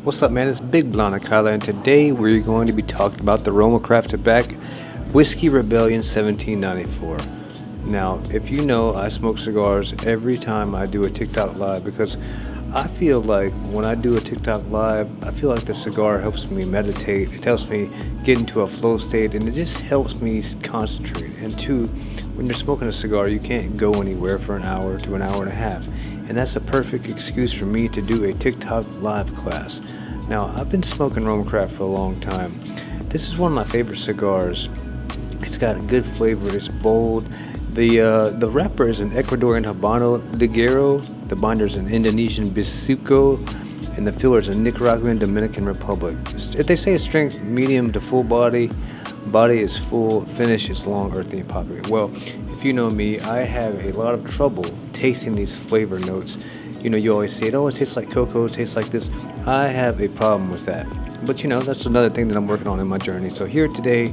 What's up, man? It's Big Blonde, and today we're going to be talking about the RoMa Craft Whiskey Rebellion 1794. Now, if you know, I smoke cigars every time I do a TikTok live because I feel like when I do a TikTok live, I feel like the cigar helps me meditate. It helps me get into a flow state, and it just helps me concentrate. And two, when you're smoking a cigar, you can't go anywhere for an hour to an hour and a half. And that's a perfect excuse for me to do a TikTok live class. Now, I've been smoking RoMa Craft for a long time. This is one of my favorite cigars. It's got a good flavor. It's bold. The wrapper is an Ecuadorian Habano Ligero. The binder is an Indonesian Bisuco, and the filler is a Nicaraguan Dominican Republic. If they say strength medium to full body, body is full, finish is long, earthy, and poppy. Well, if you know me, I have a lot of trouble tasting these flavor notes. You know, you always say, oh, it tastes like cocoa, it tastes like this. I have a problem with that. But you know, that's another thing that I'm working on in my journey. So here today,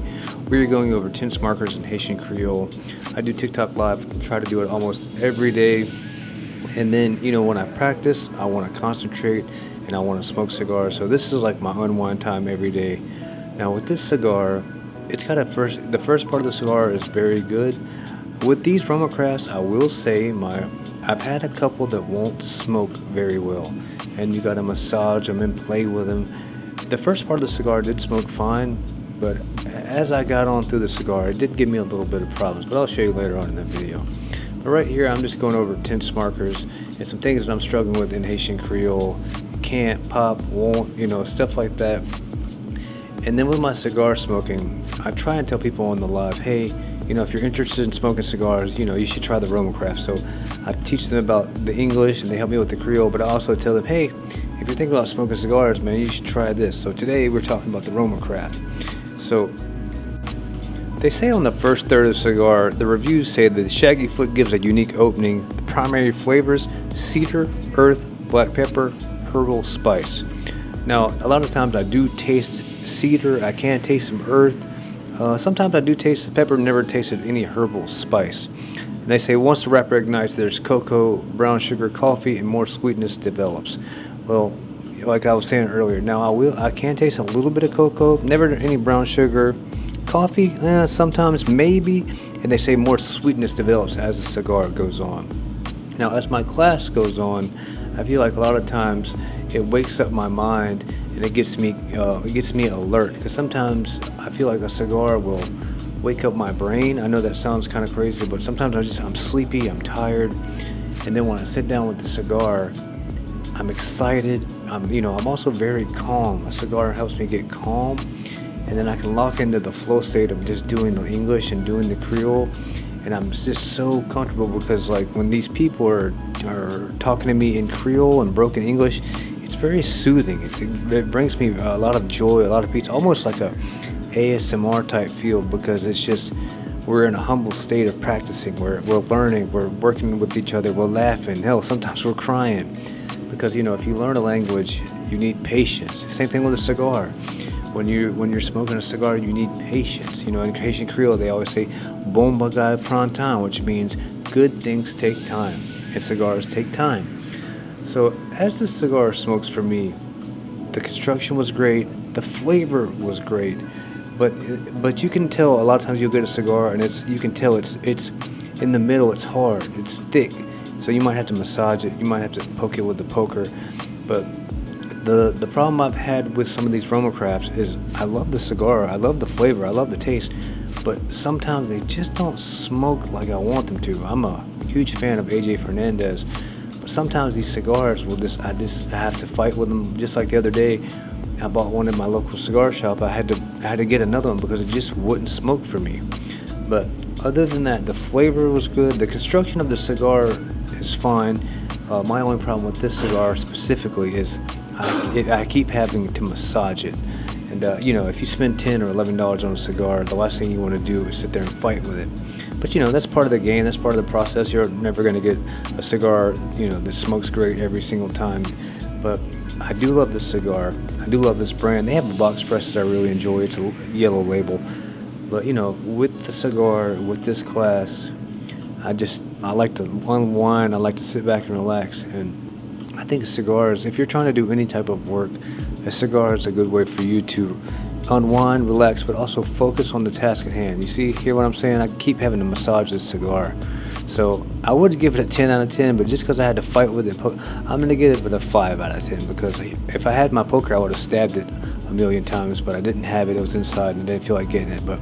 we're going over tense markers in Haitian Creole. I do TikTok live, try to do it almost every day. And then, you know, when I practice, I want to concentrate and I want to smoke cigars. So this is like my unwind time every day. Now with this cigar, it's got the first part of the cigar is very good. With these RoMa Crafts, I will say I've had a couple that won't smoke very well. And you got to massage them and play with them. The first part of the cigar did smoke fine, but as I got on through the cigar, it did give me a little bit of problems, but I'll show you later on in the video. But right here, I'm just going over tense markers and some things that I'm struggling with in Haitian Creole. Can't, pop, won't, you know, stuff like that. And then with my cigar smoking, I try and tell people on the live, hey, you know, if you're interested in smoking cigars, you know, you should try the RoMa Craft. So I teach them about the English and they help me with the Creole, but I also tell them, hey, if you're thinking about smoking cigars, man, you should try this. So today we're talking about the RoMa Craft. So they say on the first third of the cigar, the reviews say that the shaggy foot gives a unique opening. The primary flavors, cedar, earth, black pepper, herbal spice. Now, a lot of times I do taste cedar, I can taste some earth. Sometimes I do taste the pepper, never tasted any herbal spice. And they say once the wrapper ignites, there's cocoa, brown sugar, coffee, and more sweetness develops. Well, like I was saying earlier, now I can taste a little bit of cocoa, never any brown sugar. Coffee, sometimes maybe, and they say more sweetness develops as the cigar goes on. Now, as my class goes on, I feel like a lot of times it wakes up my mind and it gets me alert, because sometimes I feel like a cigar will wake up my brain. I know that sounds kind of crazy, but sometimes I'm sleepy, I'm tired, and then when I sit down with the cigar, I'm excited. I'm also very calm. A cigar helps me get calm, and then I can lock into the flow state of just doing the English and doing the Creole, and I'm just so comfortable because like when these people are talking to me in Creole and broken English, it's very soothing. It brings me a lot of joy, a lot of peace, almost like a ASMR type feel, because it's just we're in a humble state of practicing. We're learning, we're working with each other, we're laughing, hell, sometimes we're crying. Because, you know, if you learn a language, you need patience. Same thing with a cigar. When you're smoking a cigar, you need patience. You know, in Haitian Creole, they always say, bon bagay prend temps, which means good things take time, and cigars take time. So as the cigar smokes for me, the construction was great, the flavor was great, but you can tell a lot of times you'll get a cigar and you can tell it's in the middle, it's hard, it's thick. So you might have to massage it, you might have to poke it with the poker. But the problem I've had with some of these RoMa Crafts is I love the cigar, I love the flavor, I love the taste, but sometimes they just don't smoke like I want them to. I'm a huge fan of AJ Fernandez, but sometimes these cigars I have to fight with them. Just like the other day, I bought one in my local cigar shop. I had to get another one because it just wouldn't smoke for me. But other than that, the flavor was good. The construction of the cigar is fine. My only problem with this cigar specifically is I keep having to massage it. And you know, if you spend $10 or $11 on a cigar, the last thing you want to do is sit there and fight with it. But you know, that's part of the game, that's part of the process. You're never going to get a cigar, you know, that smokes great every single time. But I do love this cigar. I do love this brand. They have a box press that I really enjoy. It's a yellow label. But you know, with the cigar, with this class, I like to unwind. I like to sit back and relax. And I think cigars, if you're trying to do any type of work, A cigar is a good way for you to unwind, relax, but also focus on the task at hand. You see, hear what I'm saying? I keep having to massage this cigar. So I would give it a 10 out of 10, but just because I had to fight with it, I'm going to give it a 5 out of 10, because if I had my poker, I would have stabbed it a million times, but I didn't have it. It was inside and I didn't feel like getting it. But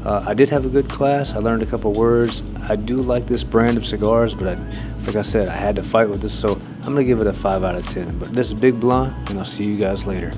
I did have a good class. I learned a couple words. I do like this brand of cigars, but like I said, I had to fight with this, so I'm going to give it a 5 out of 10. But this is Big Blann, and I'll see you guys later.